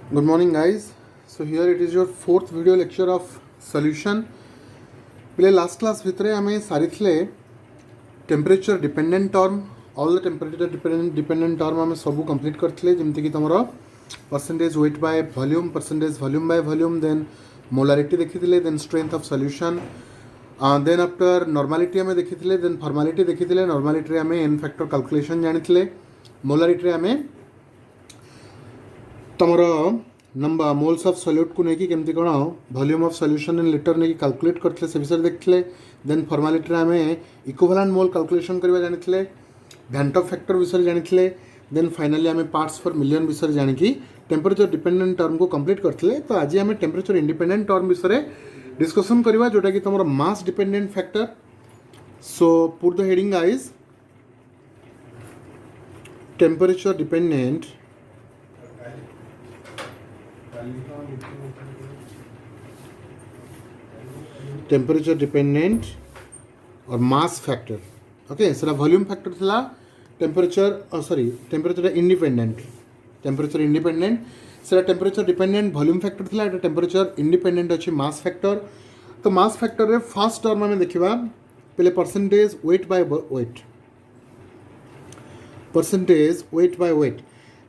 Good morning, guys. So here it is your fourth video lecture of solution. पहले last class भितरे हमें सारी थले temperature dependent term, all the temperature dependent term हमें सबू complete करथले जिमती कि तमरो percentage weight by volume, percentage volume by volume, then molarity देखी थले, then strength of solution, then after normality हमें देखी थले, then formality देखी थले, normality हमें n factor calculation जानी थले, molarity हमें तुमर नंबर मोल्स ऑफ सॉल्यूट को लेकिन केमती कौन volume of solution in litre नहीं कैलकुलेट करते से विषय देखते देन फॉर्मालिटी आम इक्विवेलेंट मोल कैलकुलेशन करवा जानी भैंट ऑफ फैक्टर विषय जानी देन फाइनली आम पार्ट्स पर मिलियन विषय जानिकी टेम्परेचर डिपेंडेंट टर्म को कंप्लीट करते तो आज आम टेम्परेचर इंडिपेंडेंट टर्म विषय डिस्कसन करवा जोटा कि तुम mass dependent factor. So put the heading guys temperature dependent temperature dependent और mass factor. Okay sir volume factor थिला temperature sorry temperature independent sir temperature dependent volume factor थिला एटा temperature independent अच्छी मास factor. तो मास factor रे first term आम देखा पहले percentage weight by wait percentage weight by wait.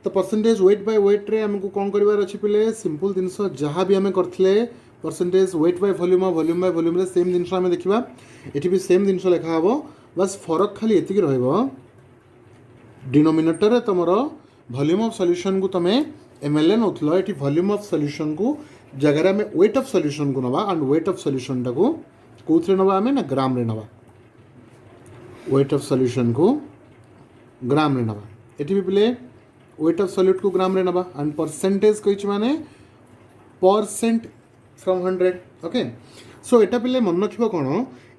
तो परसेंटेज वेट बाय वेट रे हमको कौन करार अच्छी पे सिंपल जिनस जहाँ भी आम करते परसेंटेज वेट बाय वॉल्यूम रे सेम जिनस आम देखा ये भी सेम जिनस लिखा हे बस फरक खाली एतिक डिनोमिनेटर रे तुम वॉल्यूम ऑफ सॉल्यूशन को तुम एमएलए नौल ये वॉल्यूम ऑफ सॉल्यूशन को जगह में वेट ऑफ सॉल्यूशन को नवा एंड वेट ऑफ सॉल्यूशन टाको कौन नवा आम ना ग्राम रे नवा वेट ऑफ सॉल्यूशन को ग्राम रे नवा ये भी पे वेट ऑफ सॉल्यूट को ग्राम रे नवा एंड परसेंटेज कही माने परसेंट फ्रॉम 100. ओके सो एटा पे मन रख कौन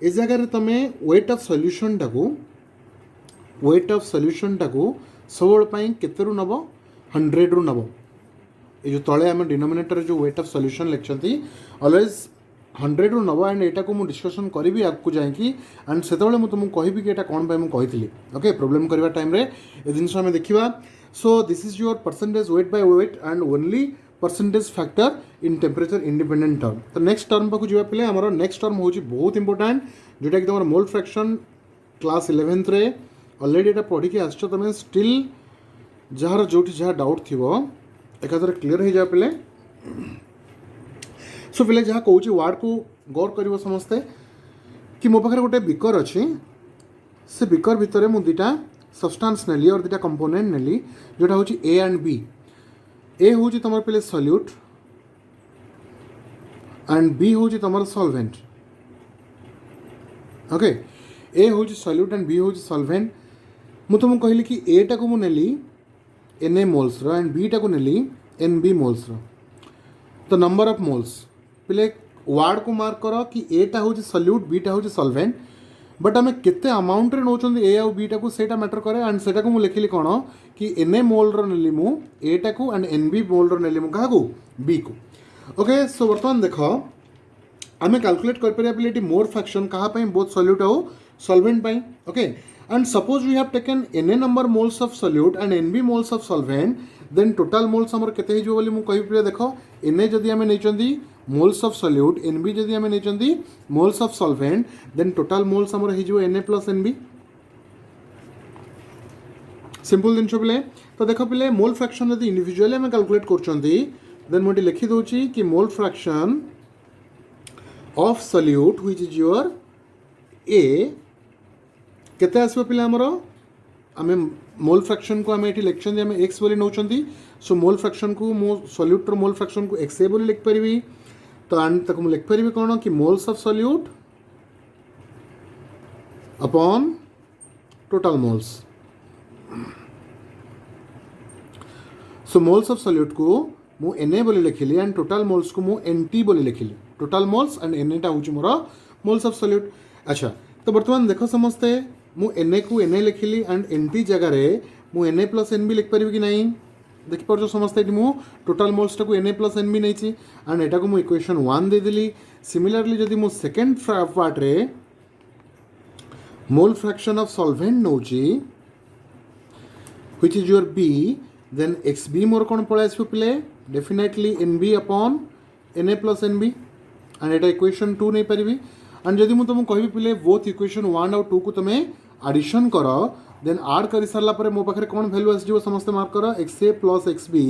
ए जगह तुम वेट ऑफ सॉल्यूशन टाको सब केते रु नब 100 रु नब ये जो तले आम डिनोमिनेटर जो वेट ऑफ सॉल्यूशन लिखते ऑलवेज 100 रु नब एंड एटा को मुझे डिस्कसन करी आगे जाकि एंड से तुमको कहबी कि कौन मुझे ओके प्रॉब्लम करवा टाइम रे ए जिन आम देखा. So this is your percentage weight by weight and only percentage factor in temperature independent term. तो next term पाखु जीवा पहले हमारा next term होची बहुत important जोटा कि तुम्हारा मोल फ्रैक्शन क्लास 11th रे ऑलरेडी एटा पढ़ी के आछो तमे स्टिल जहार जोटी जहा डाउट थिवो एकादर क्लियर हो जा पहले. सो पहले जहा कहूची वर्ड को गौर करिवो समस्ते कि मो पाखरे गोटे बिकर अछि से बिकर भितरे मु दुटा सब्सटेंस नेली और दुटा कंपोनेंट नेली जोटा हूँ ए एंड बी. ए हूँ तुम पे सॉल्यूट एंड बी हूँ तुम सॉल्वेंट. ओके ए हूँ सॉल्यूट एंड बी हूँ सॉल्वेंट. मु तुमको कहली कि ए टा को मु नेली एन ए मोल्स रो एंड बी टा को नेली एन बी मोल्स रो. तो नंबर ऑफ मोल्स पहले वर्ड को मार्क करो कि ए टा हूँ सॉल्यूट बी टा हूँ सॉल्वेंट बट आम केते अमाउंट रे नौचन ए आउ बी टाको सेटा मैटर करे एंड सेटा को मु लिखिली कौन कि एन ए मोल रो नेली मु ए टाको एंड एन बी मोल रो नेली मु काको बी को. ओके सो वर्तमान देख आम कैलकुलेट कर पारे मोर फ्रैक्शन कहा बोथ सॉल्यूट आउ सॉल्वेंट पाई. Okay and suppose we have taken n A number moles of solute and n B moles of solvent then total moles हमर केते हो बोली मु कहि पे देख एन ए जदी आम नैचंदी moles of solute n B जदी आम नैचंदी moles of solvent then total moles हमर हो n A plus n B. Simple जिन पे तो देख पे मोल फ्रैक्शन जब इंडिविजुअली आम कैलकुलेट करछंती देन मुझे लिखि दोची कि mole fraction of solute which is your A केते आसबो पिले हमर आम मोल फ्रैक्शन को आम ये लिखते आम एक्स बोली नौचंती. सो मोल फ्रैक्शन को मो सॉल्यूट मोल फ्रैक्शन को एक्स ए बोली लिख पारि. तो एंड तक मुझे लिख पारि कौन कि moles of solute upon total moles. So moles of solute को मु एन ए बोली लिखिली एंड टोटल मोल्स को मु एन टी बोली लिखिली. टोटल मोल्स एंड एन एटा हूँ मोर मोल्स ऑफ सॉल्यूट. अच्छा तो बर्तमान देख समस्ते मु एन ए को एन ए लिखिली एंड एन टी जगार मु n A plus n B लिख पारि कि नहीं देखिपार समस्ते ये मुझे टोटल मोल्स टाक n A plus n B नहीं एंड एटा को मुझे इक्वेशन 1 देदेली. सिमिलरली जदि मु सेकेंड पार्ट रे मोल फ्रैक्शन ऑफ सॉल्वेंट नौची which is your B then x B मोर कौन पलि आसो पे definitely n B upon n A plus n B and एटा इक्वेशन 2 नहीं पारि एंड जदि मुझे तुमको कहबी पिले बोथ इक्वेशन 1 और 2 को तुम्हें एडिशन कर देन आड कर सारा पर मो पाखे कौन भैल्यू आसो समस्त मार्क कर x A plus x B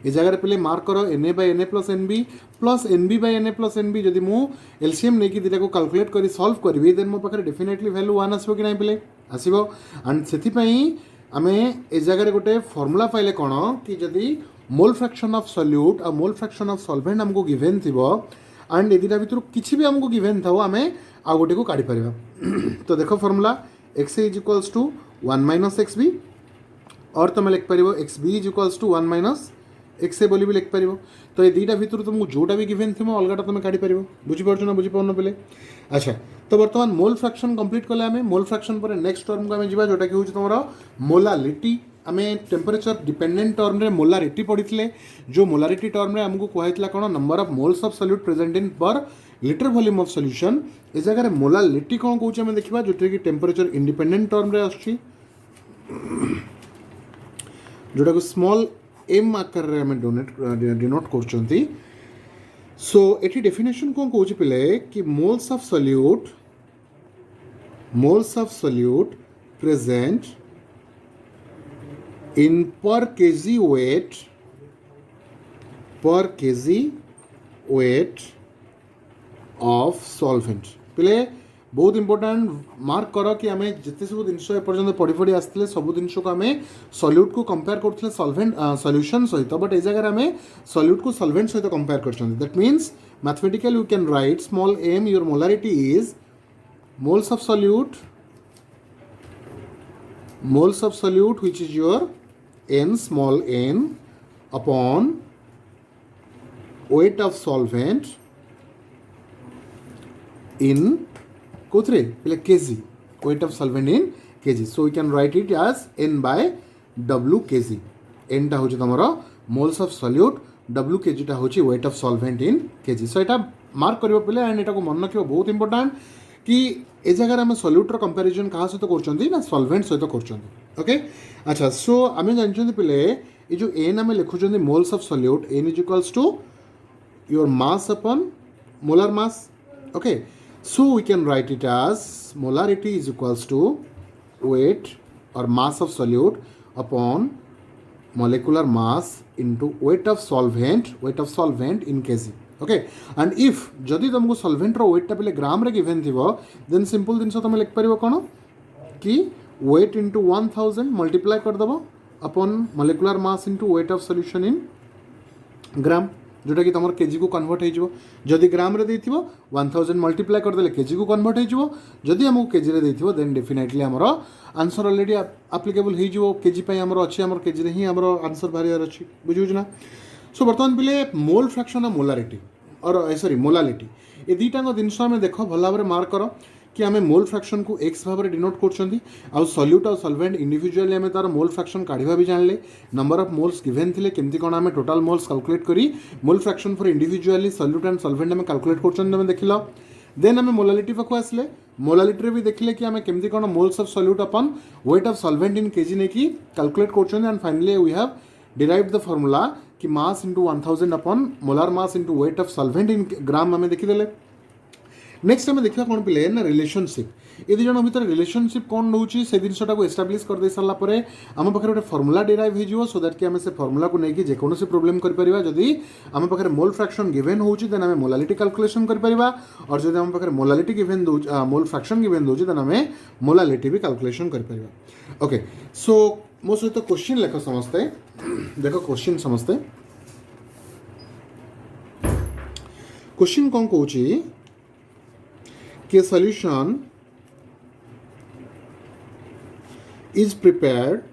ये जगह पे मार्क कर n A by n A plus n B by n A plus n B जदि मुझे एलसीएम नहीं कि दुटा को कैलकुलेट कर सॉल्व करी देन मो पाखे डेफिनेटली वैल्यू 1 आसो कि नहीं पे आसो एंड से आम ए जगह गोटे फॉर्मूला पाइले कौन कि जदि मोल फ्रैक्शन ऑफ सॉल्यूट और मोल फ्रैक्शन ऑफ सॉल्वेंट हमको गिवेन थी एंड ये भितर किसी भी आमको गिवेन था आम आ गोटे को काढ़ी पार तो देख formula x A is equals to 1 minus x B और तुम लिखिपर x B is equals to 1 minus x A बोली भी लिखिपर तो ये दुटा भितर तुमको जोटा भी गिवेन थी अलगाटा तुम काढ़ी पार बुझीपार ना बुझीपार पे अच्छा तो बर्तमान मोल फ्रैक्शन कंप्लीट कले आम मोल फ्रैक्शन पर नेक्स्ट टर्म को आम जा जोटा कि हूँ तुम मोलालिटी आम टेम्परेचर डिपेंडेंट टर्म रे मोलारिटी पढ़ी जो मोलारिटी टर्म रे हमको कहला कौन number of moles of solute present in per litre volume of solution इस जगह मोलालिटी कौन कौन आम देखा जो कि टेम्परेचर इंडिपेंडेंट टर्म रे आछी जोटा को स्मॉल एम आकार रे आम डिनोट करछंती सो एटी डेफिनेशन कौन कौन पिले कि moles of solute present in per kg weight of solvent पिले बहुत इंपोर्टेंट मार्क कर कि आम जिते सब जिन एपर्तंत पढ़ी पढ़ी आसते सब जिन को आम सॉल्यूट को कंपेयर करते सॉल्वेंट सॉल्यूशन सहित बट ये जगह आम सॉल्यूट को सॉल्वेंट सहित कंपेयर कर that means mathematical you can write small am your molarity is moles of solute which is your n small n upon weight of solvent in कोथरे पहले kg weight of solvent in kg so we can write it as n by w kg n टा होची तमरो moles of solute w kg टा होची weight of solvent in kg so Etah mark करियो पहले and एटा को मन रखियो बहुत इंपोर्टेंट कि ए जगह आम सॉल्यूटर कंपैरिजन क्या सहित कर सॉल्वेंट सहित कर ओके अच्छा सो आम जानते पे ये जो एन आम लिखुं moles of solute n is equals to your mass upon molar mass okay so we can write it as molarity is equals to weight और mass of solute upon molecular mass into weight of solvent in kg okay and if जदि तुमको solvent रो wait पे ग्राम रे given थी then simple जिन तुम लिखिपर कौन कि वेट इंटू 1000 मल्टीप्लाई करदेव upon molecular mass into weight of solution in gram जोटा कि तुम केजी को कन्वर्ट हो जदि ग्राम रे देथिबो 1000 मल्टीप्लाई करदे केजी को कन्वर्ट हो जदि हमको केजी रे देथिबो देन डेफिनेटली हमर आंसर ऑलरेडी एप्लिकेबल हो जिवो केजी पई हमर अछि हमर केजी रे ही हमर आंसर बाहर अछि बुझुछ ना सो बर्तमान पिले मोल फ्रैक्शन और मोलारिटी और सॉरी मोलालिटी ये दुईटा जिनस आम देख भल भाव मार्क कर कि आम मोल फ्रैक्शन को एक्स भाव में डिनोट कर सॉल्यूट और सॉल्वेंट इंडिविजुअली आम तार मोल फ्रैक्शन काढ़ा भी जानले नंबर ऑफ मोल्स गिवेन थे केमती कौन आम टोटाल मोल्स कैलकुलेट करी mole fraction for individually solute and solvent आम कैलकुलेट कर देखिल देन आम मोलालिटी पाक आसले मोलालिटी भी देखिले कि आम केमती कौन moles of solute upon weight of solvent in kg नहीं कि कैलकुलेट कर and finally we have derived the formula कि mass into 1000 upon molar mass into weight of solvent in gram आम देखीदे नेक्स्ट आम देखा कौन पे ना रिलेशनशिप ये दुज भर रिलेशनशिप कौन रोचे से जिनटा को एस्टाब्लीश कर दे सारापर आम पाखे गोटे फॉर्मूला डिराइव हो सो दैट कि आम से फॉर्मूला को लेकिन जेकोसी प्रोब्लेम कर जदि आम पाखे मोल फ्रैक्शन गिवेन होची देन आम मोलालिटी कैलकुलेशन कर और जब आम पाखे मोलालिटी गिवेन दो मोल फ्रैक्शन गिवेन दूसरी देन आम मोलालिटी भी कैलकुलेशन कर ओके सो मो सहित क्वेश्चन लेख समस्ते देख क्वेश्चन समस्ते क्वेश्चन कौन कौन कि solution is prepared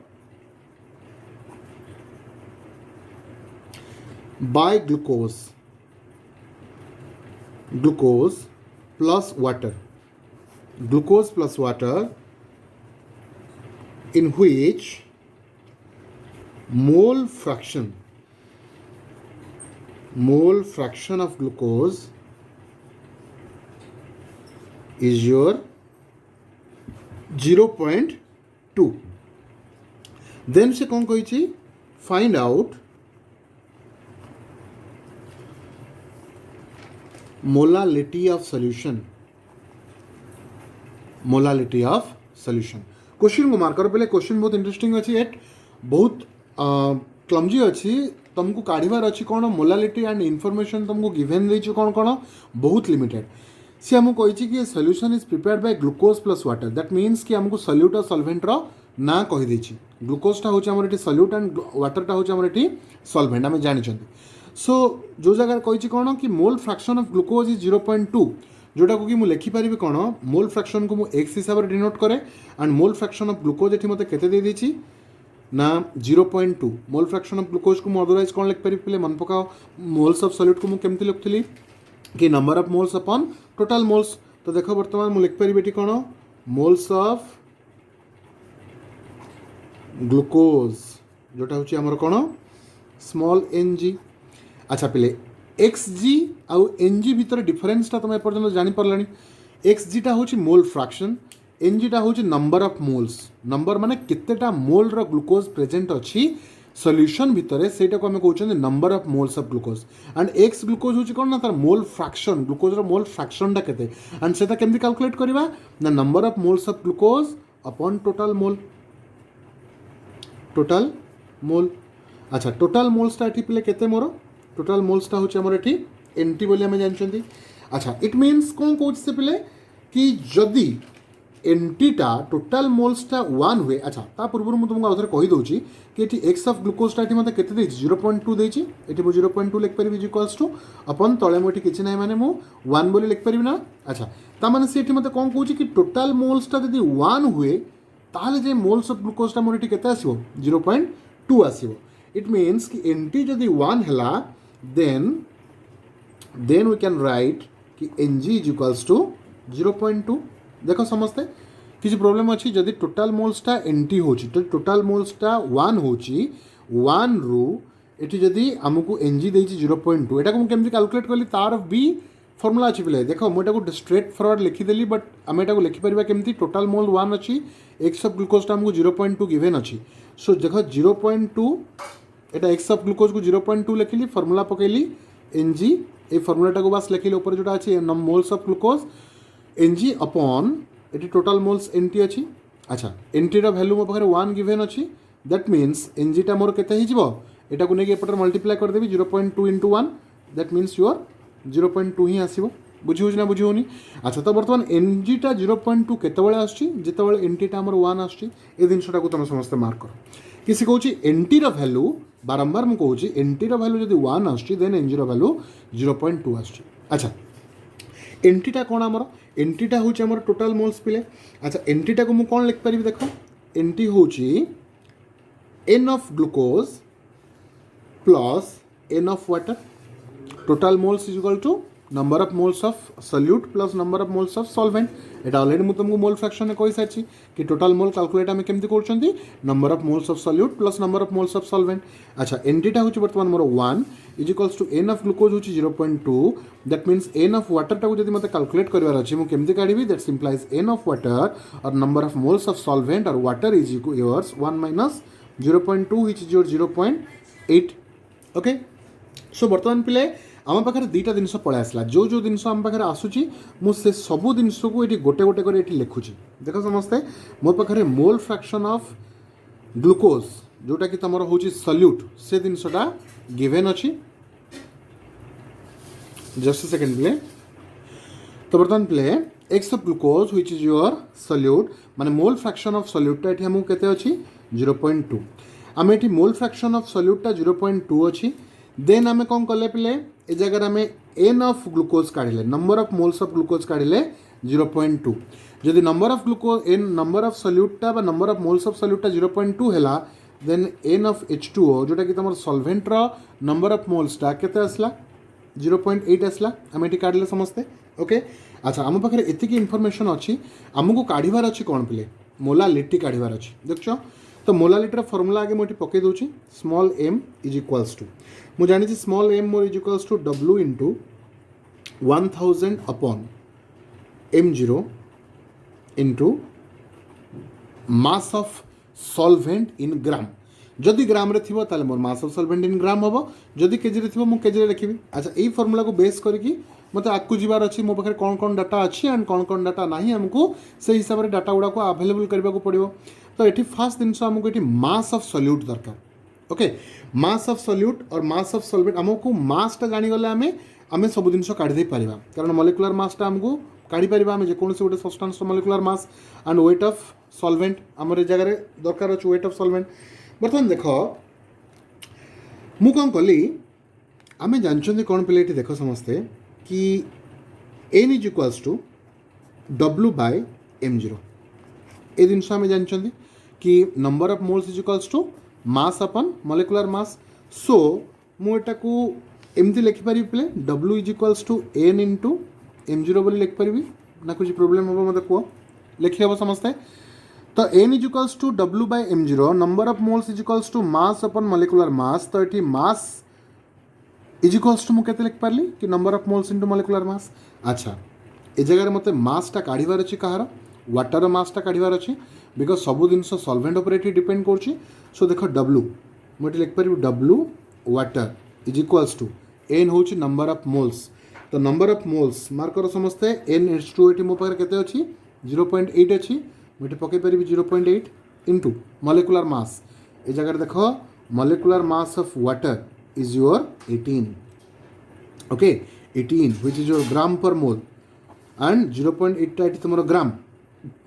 by glucose plus water in which mole fraction of glucose is your 0.2 then से कौन कही find out molality of solution, molality of solution. Question को मार्क कर पहले, क्वेश्चन बहुत इंटरेस्टिंग अच्छी, एट बहुत क्लमजी अच्छी, तुमको काढ़ार अच्छी कौन मोलालिटी एंड इनफॉरमेशन तुमको गिवेन देछि कौन कौन बहुत लिमिटेड। सी आमको कही कि solution is prepared by glucose plus water, that means कि आमको सॉल्यूट और सॉल्वेंट ना कही ग्लूकोजटा हूँ आम सॉल्यूट एंड वाटरटा हूँ आम सॉल्वेंट आम जानी। सो जो जगह कही कौन कि mole fraction of glucose is 0.2, जोटा को कि मुझे लिखिपारि कौन मोल फ्रैक्शन को मुझे एक्स हिसाब से डिनोट करे and mole fraction of glucose ये मत के ना 0.2 मोल फ्रैक्शन ऑफ ग्लूकोज को अदरवाइज कौन लिखिपारि पे मन पकाओ मोल्स ऑफ सॉल्यूट को मुझे लिखुली कि number of moles upon total moles. तो देखो बर्तमान मुझे लिखिपारि कौन मोल्स ऑफ ग्लूकोज जोटा हूँ आमर कौन स्मॉल एन जी। अच्छा पिले एक्स जी आउ एन जी भितर डिफरेन्सटा तुम एपर्तंत जानीपारा। एक्स जीटा हूँ मोल फ्रैक्शन, एन जीटा हूँ नंबर ऑफ मोल्स, नंबर माने केतेटा मोल रो ग्लूकोज प्रेजेंट अच्छी सॉल्यूशन भितर से आम कहते number of moles of glucose and x glucose हूँ कौन ना तार मोल फ्रैक्शन, ग्लूकोज रो मोल फ्रैक्शनटा केते एंड सेटा केमती कैलकुलेट करवा ना number of moles of glucose upon total mole, total mole. अच्छा टोटल मोल्सटा ये पे केते मोर टोटल मोल्सटा हूँ आमर ये एनटी बोली आम जानते। अच्छा इट मीन्स कौन कौन से पे कि जदि एनटीटा टोटल मोल्सटा 1 हुए। अच्छा ता पूर्व मुझे तुमको आउे कहीदे कि ये एक्स ऑफ ग्लूकोजटा ये मतलब केते 0.2 देती, ये मुझे 0.2 लिखिपारि इक्वल्स टू अपन तले मुझे किसी ना माने मु 1 बोली लिखिपारि ना। अच्छा ताने से मतलब कौन कौन कि टोटल मोल्सटा यदि 1 हुए ताहले जे मोल्स ऑफ ग्लूकोजटा मोर ये केते आसीबो 0.2 आसीबो। इट मीन्स कि एनटी जदि 1 हैला then we can write कि Ng is equals to 0.2। देखो समझते किसी प्रोब्लेम अच्छी जदि टोटल मोल्सटा एनटी हो टोटल मोल्सटा 1 हो 1 रु ये जदि आमको Ng देछि 0.2 एटा को केमती कैलकुलेट कली तार बी फॉर्मूला अच्छी पे देखो मुझे स्ट्रेट फॉरवर्ड लिखिदेली बट आम एटा को लिखिपर केमती टोटल मोल 1 अच्छी एक्स ऑफ ग्लूकोजटा आमको 0.2 गिवेन अच्छी। सो देखो 0.2 एटा एक्स ऑफ ग्लूकोज को 0.2 लिखिली फॉर्मूला पकेली Ng ये फॉर्मूलाटा को बस लिखिले ऊपर जोटा अच्छी moles of glucose Ng upon ये टोटल मोल्स एनटी अच्छी। अच्छा एनटी रो वैल्यू मो पाखे 1 गिवेन अच्छी दैट मीन्स Ngटा मोर केते हिजबो एटा को नेके एपटर मल्टीप्लाई कर देबी 0.2 इंटू 1 दैट मीन्स योर 0.2 ही आसीबो। बुझी होछि ना बुझी होनी। अच्छा तो बर्तमान Ngटा 0.2 केतेबेले आछी जेतेबेले एनटीटा हमर 1 आछी ए जिनसटा को तुम समस्त मार्क करो। किसी कहूँ एनटी रो वैल्यू बारंबार मुझे कहूँ एनटी रो वैल्यू जब 1 आछी देन Ng रो वैल्यू 0.2 आछी। अच्छा एनटीटा कौन आमर एनटीटा हूँ आमर टोटल मोल्स पिले। अच्छा एनटीटा को मुझे कौन लिखिपारि देखो एनटी हूँ n of glucose plus n of water, total moles is equal to number of moles of solute plus number of moles of solvent. एटा ऑलरेडी मुझे तुमको मोल फ्रैक्शन में कही सारी कि टोटल मोल कैलकुलेट आम केमती कर number of moles of solute plus number of moles of solvent. अच्छा एनटीटा हूँ बर्तमान मोर 1 is equals to n of glucose हूँ 0.2 दैट मीन्स एन ऑफ वाटरटा को जब मतलब कैलकुलेट करार अच्छे मुझे केमती काढ़ी that symbolizes n of water और number of moles of solvent और water is yours 1 minus 0.2 which is your 0.8। Okay so बर्तमान पिले आम पाखे दुईटा जिनस पलि आसला जो जो जिनस आम पाखे आसूची मुझे सबू जिनस को ये गोटे गोटे कर लिखुची। देख समस्ते मो पाखे मोल फ्रैक्शन ऑफ ग्लूकोज जोटा कि तुम हूँ सॉल्यूट से जिनसटा गिवेन अच्छी। जस्ट सेकेंड प्ले तो बर्तमान play x of glucose which is your solute माने मोल फ्रैक्शन ऑफ सॉल्यूटटा ये हमको केते अच्छी 0.2 आम ये मोल फ्रैक्शन ऑफ सॉल्यूटटा 0.2 अच्छी देन आम कौन कले पे ए जगह आम एन ऑफ ग्लूकोज काढ़ले number of moles of glucose काढ़ले 0.2 जदि number of glucose n number of सॉल्यूटटा बा नंबर ऑफ मोल्स ऑफ सॉल्यूटटा 0.2 हैला देन एन ऑफ H2O जोटा कि तुम सॉल्वेंट रो नंबर ऑफ मोल्सटा केते आसला 0.8 आसला आम ये काढ़ले समस्ते। ओके अच्छा आम पाखे एतिकी इनफॉरमेशन अच्छी आमको काढ़ार अच्छी कौन पे मोलालिटी काढ़ार अच्छी देख तो मोलालिटर फॉर्मूला आगे मुझे पकई दूसरी small m is equals to मुझे जानी स्मॉल एम मोर is equals to W into 1000 upon M0 into mass of solvent in gram जदि ग्राम रे मोर मास ऑफ सॉल्वेंट इन ग्राम हम जदि केजी रे मु केजी रे लिखी। अच्छा यही फॉर्मूला को बेस करके मतलब आगू जीवार अच्छी मो पाखे कौन कौन डाटा अच्छी एंड कौन डाटा ना आमको से हिसाब से डाटा गुड़ाक आवेलेबल करने को पड़ो। तो ये फास्ट जिन आमको ये मास ऑफ सॉल्यूट दरकार। ओके, मास ऑफ सॉल्यूट और मास ऑफ सॉल्वेंट आमको मासटा जानीगले आम सब जिन काढ़ी पार, कारण मॉलिक्यूलर मासटा आमको काढ़ी पार आम जेकोसी गोटे substance molecular mass and wait of solvent आमर जगह दरकार अच्छे वेट ऑफ सॉल्वेंट। बर्तमान देख मु कौन कली आम जानते कौन पे ये देख समस्ते कि n is equals to W by m0 ये जिन आम जानते कि number of moles is equals to mass upon molecular mass. So मुझे एमती लिखिपारि पे W is equals to n into m0 बोली लिखिपारि ना कुछ प्रोब्लेम हम मत कह लिखी हम समस्ते। तो n is equals to W by m0 number of moles is equals to mass upon molecular mass. तो ये मास इज इक्वाल्स टू मुझे लिखिपारि कि number of moles into molecular mass. अच्छा ए जगह मत मासटा काढ़ार अच्छी कहार वाटर मासटा काढ़ार अच्छी बिकज सब जिन सॉल्वेंट उपर डिपेंड कर। सो देख W मुझे लिखिपारि W water is equals to n हूँ नंबर ऑफ मोल्स। तो नंबर ऑफ मोल्स मार्कर समस्ते n एच टू ये मो पाखे केते अच्छी 0.8 अच्छी मुझे पकई पारि 0.8 इंटू मॉलिक्यूलर मास। ए जगह देख molecular mass of water is your 18। Okay 18 which is your gram per mole and 0.8 टा ये तुम ग्राम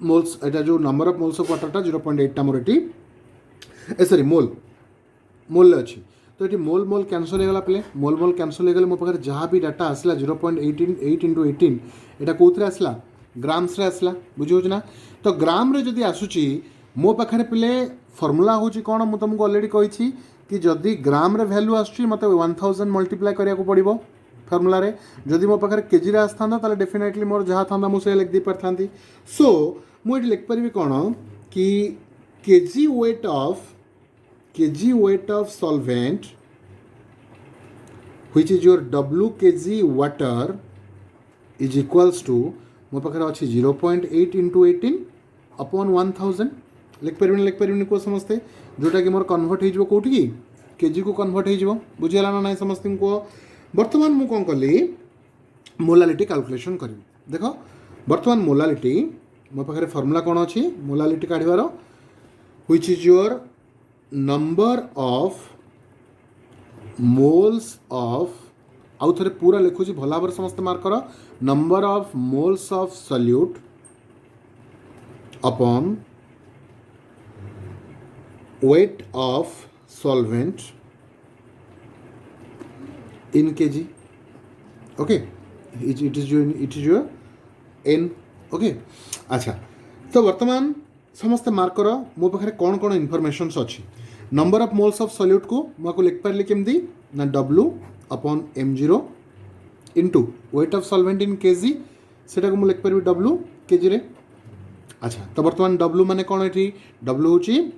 मोल्स एटा जो number of moles of water टा 0.8 टा मोर ये सॉरी मोल अच्छी। तो ये मोल मोल कैंसल होगा पे मोल मोल कैंसल हो गले मो पाखे जहाँ भी डाटा आसला 0.8 इंटू 18 यहाँ कौन आसला ग्राम्स रे आसला बुझे ना। तो ग्राम रे जदि आसूची मो पाखे पे फर्मूला हूँ कौन मुझे तुमको अलरेडी कही कि जदि ग्राम रे वैल्यू आसूँ मत 1000 मल्टीप्लाई करा पड़ो फर्मूला रे। जदि मो पाखे केजी आसता डेफिनेटली मोर जहाँ था मुझे लिख दी पारता। सो मुझे लिखिपारि कौन कि KG weight of solvent which is your W kg water is equals to मो पाखे अच्छी 0.8 इंटू 18 अपॉन 1000 लिखिपारे को समस्ते जोटा कि मोर कन्वर्ट हो कौटी केजी को कन्वर्ट हो बुझीगला ना ना समस्त को। बर्तमान मु कौन कली मोलालिटी कैलकुलेशन करी देख बर्तमान मोलालिटी मो पाखे फर्मूला कौन अच्छी मोलालिटी काढ़ार which is your number of moles of आउ थे पूरा लिखुची भल भाव समस्त मार्क कर number of moles of solute upon weight of solvent in kg. Okay it is your n। Okay अच्छा तो वर्तमान समस्त मार्क कर मो पाखे कौन कौन इनफॉरमेशन अच्छी number of moles of solute को मुझे लिखिपारि केमती ना W upon m0 into weight of solvent in KG से लिखिपारि W केजी रे। अच्छा तो बर्तमान W माने कौन ये W हूँ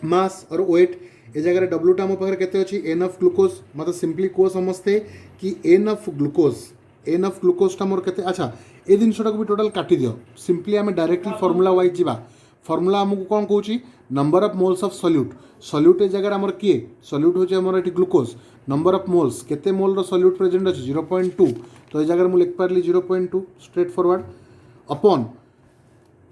मास और वेट ए जगह W टा मो पाखे केते अच्छी n ऑफ ग्लूकोज मतलब सिंपली को समस्ते कि n ऑफ ग्लूकोज टा मोर केते। अच्छा ए जिनटा को भी टोटाल काटी दियो सिंपली आम डायरेक्टली फॉर्मूला वाइज जीवा फॉर्मूला आमको कौन कौन number of moles of solute ए जगह आमर किए सॉल्यूट हूँ आमर ये ग्लूकोज नंबर ऑफ मोल्स केते मोल रो सॉल्यूट प्रेजेंट अच्छी 0.2 तो ये जगह मुझे लिखिपारि 0.2 straight forward upon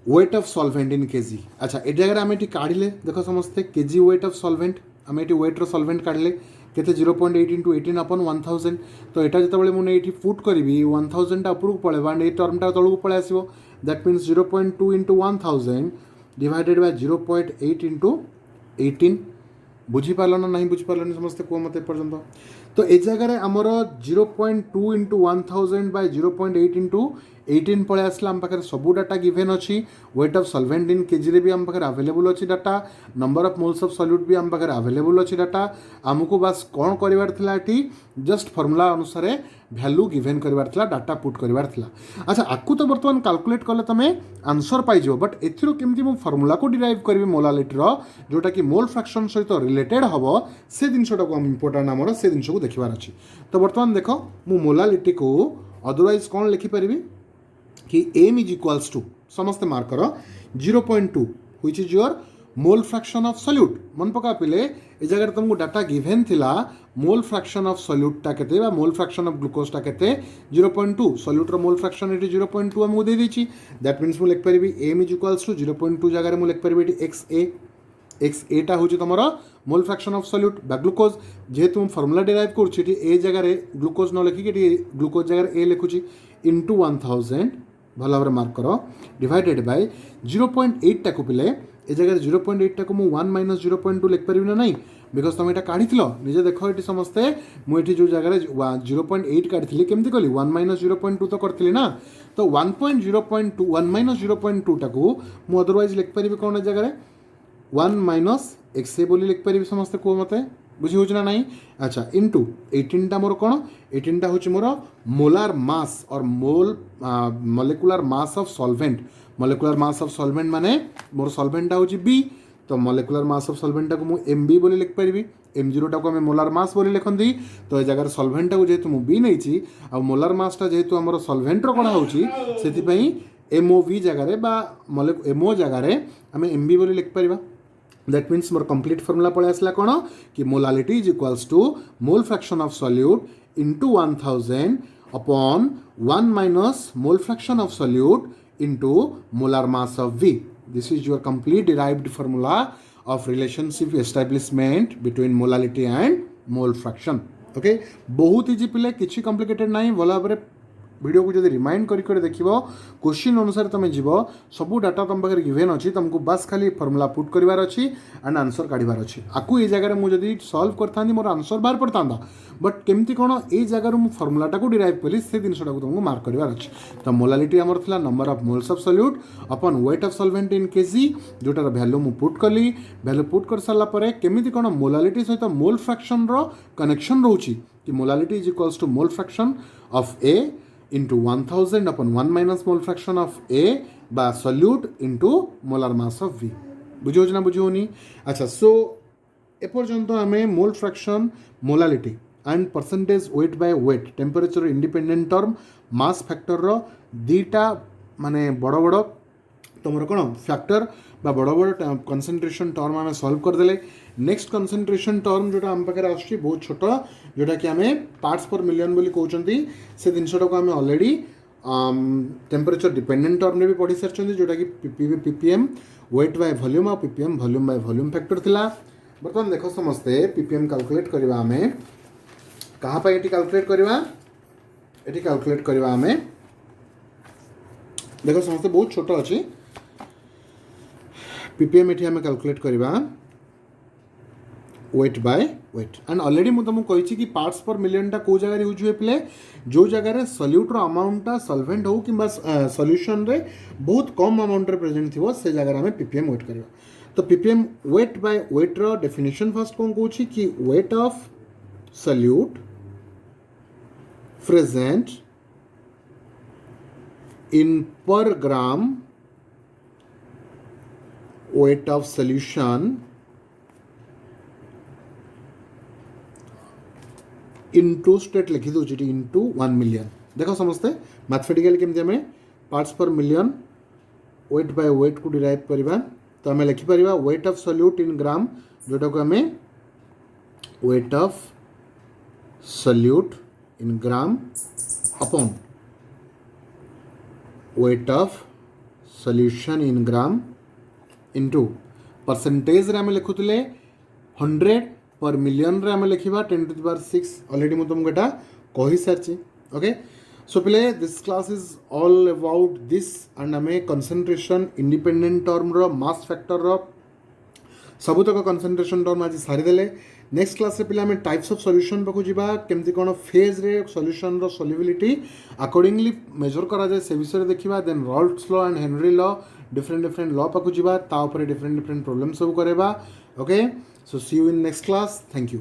weight of solvent in KG. अच्छा ए जगह आम ये काढ़ले देख समस्ते केजी वेट ऑफ सॉल्वेंट आम ये वेट रो सॉल्वेंट काढ़ले केते 0.8 इंटू 18 अपॉन 1000 तो यहाँ जो मुझे ये पुट करी 1000 टा उपरको पड़ेगा एंड ये टर्मटा तौक पलि आसो that means 0.2 into 1000 divided by 0.8 into 18 बुझीपार ना नहीं बुझीपारे समस्ते कह मत पर्यटन। तो ए जगह आमर 0.2 इंटू 1000 बाय 0.8 इंटू 18 पलि आसला आम पाखे सबू डाटा गिवेन अच्छी wait of solvent in KG रे भी आम पाखे अवेलेबल अच्छी data number of moles of solute भी आम पाखे अवेलेबल अच्छी डाटा आमको बास कौन करार थी जस्ट फर्मूला अनुसार भैल्यू गिवेन करार डाटा पुट करार। अच्छा आपको तो बर्तमान कैलकुलेट कले तुम आंसर पाइज बट एथर केमती मु फर्मूला को डिराइव करी मोलालिटीर जोटा कि मोल फ्रैक्शन सहित रिलेटेड हम से जिनटा को इम्पोर्टाट आमर से जिन को देखार अच्छी। तो बर्तमान देख मु मोलालिटी को अदरवाइज कौन लिखिपारि कि m इज इक्वाल्स टू समस्त marker 0.2 which is your mole fraction of solute मन पका पिले ए जगह तुमको डाटा गिवन थिला मोल फ्रैक्शन ऑफ सॉल्यूट टा केते बा मोल फ्रैक्शन ऑफ ग्लूकोज टा केते 0.2 सॉल्यूट रो मोल फ्रैक्शन एटी 0.2 हमको दे देछि दैट मीन्स मु लिख परिबी m इज इक्वल्स टू 0.2 जगह मु लिख परिबी एटी xa टा होछि तमरो मोल फ्रैक्शन ऑफ सॉल्यूट बा ग्लूकोज जे तुम फार्मूला डिराइव करछि एटी ए जगह रे ग्लूकोज न लिखि एटी ग्लूकोज जगह रे a लिखुछि इनटू 1000 भल भाव मार्क कर डिवाइडेड बाय 0.8 टाक पिले ए जगह 0.8 टाक मु 1 माइनस 0.2 लिख पारिबि ना नहीं बिकज तुम यहाँ काढ़ी निजे देख ये समस्ते मुझे जो जगह 0.8 काढ़ी केमती कली 1 माइनस 0.2 तो करी ना तो 1.0.2 1 माइनस 0.2 टाक मु अदरवाइज लिख पारि कौन जगह 1 माइनस एक्स बोली लिख पारि समस्ते कह मत बुझी हो ना नहीं अच्छा इंटू 18टा मोर कौन 18टा हूँ मोर मोलार मास और mole molecular mass of solvent molecular mass of solvent माने मोर सॉल्वेंटा हूँ बी तो मॉलिक्यूलर मास ऑफ सॉल्वेंटा को मुझे एम बी बोली लिख पारि m0 टाक मोलार मास बोली लिखती तो ये जगह सॉल्वेंटा को जेहेतु मुझे बी नहीं आ मोलार मासटा जेहेतु आम सॉल्वेंटर कड़ा होती एमओवी जगह एमओ जगह आम एम बी बोली लिख पार दैट मीन्स मोर कंप्लीट फॉर्मूला पड़े आसला कौन कि molality is equals to mole fraction of solute into 1000 upon 1 minus mole fraction of solute into molar mass of V. This is your complete derived formula of relationship establishment between molality and mole fraction. Okay, बहुत easy पिले किसी complicated नहीं भल भाव video को जब remind कर देख क्वेश्चन अनुसार तुम जीव सब डाटा तुम पाखे गिवेन अच्छी तुमको बस खाली फर्मूला पुट करार अच्छी एंड आंसर काढ़ार अच्छी आपको ये जगह मुझे सल्व करता मोर आंसर बाहर पड़ता बट केमती कौन ये जगार मुझे फर्मूलाटा को डिराइव कली से जिनटा तुमको मार्क करार अच्छी तो मोलालिटी आमर था number of moles of solute upon weight of solvent in kg जोटार वैल्यू मुझे पुट कली वैल्यू पुट कर सारापर केमी कौन मोलालिटी सहित मोल फ्रैक्शन कनेक्शन रोचे कि molality is equals to mole fraction of A into 1000 upon 1 minus mole fraction of A by solute into molar mass of V. बुझो ना बुझोनी अच्छा सो एपर्यंत आम mole fraction molality and percentage weight by weight temperature independent term mass factor दीटा माने बड़ बड़ तुम कौन फैक्टर बा बड़ बड़ कनसेंट्रेशन टर्म आम सॉल्व करदे नेक्स्ट कनसेंट्रेशन टर्म जोटा आम पाखे आसूँ बहुत छोट जोटा कि आम पार्ट्स पर मिलियन बोली कहते से जिनटा को आम ऑलरेडी टेम्परेचर डिपेंडेंट टर्म भी पढ़ी सारी जोटा कि पीपीएम वेट बाय वॉल्यूम और ppm volume by volume factor थिला बर्तमान देख समस्ते पीपीएम कैलकुलेट करवा आम कहाँ ये कैलकुलेट करवा ये कैलकुलेट करवा आम देख समस्ते बहुत छोट अच्छी पीपीएम ये आम कैलकुलेट करवा wait by wait and already मुझे तुमको कही कि पार्ट्स पर मिलियनटा कौ जगह यूज हुए पिले जो जगह सॉल्यूट अमाउंटा सॉल्वेंट हो कि सॉल्यूशन रे बहुत कम अमाउंट रे प्रेजेंट थी से जगह आम पीपीएम वेट करवा तो पीपीएम वेट बाय वेट रो डेफिनेशन फर्स्ट कौन कहूँ कि weight of solute present in per gram weight of solution into स्टेट लिखी दूसरी इंटू 1 मिलियन देख समस्ते मैथमेटिकल केमती आम parts per million wait by wait को डिराइव करवा तो आम लिखिपर wait of solute in gram जोटा को आम wait of solute in gram upon weight of solution in gram into percentage रे आम लिखुले 100 पर मिलियन रे आम लिखा 10⁶ ऑलरेडी मुझे तुमको यहाँ कही सारी ओके सो पिले this class is all about this and आम कंसंट्रेशन इंडिपेंडेंट टर्म रो मास फैक्टर रो सबुतक कंसंट्रेशन टर्म आज सारीदे नेक्स्ट क्लास रे पिले आम टाइप्स ऑफ सॉल्यूशन पाखु जीवा केमती कौन फेज रे सॉल्यूशन रो सॉल्युबिलिटी अकॉर्डिंगली मेजर करा जाए से विषय देखा then Raoult's law and Henry law different law पाखु जीवा ता ऊपर डिफरेंट प्रॉब्लम सब करवा okay so see you in next class thank you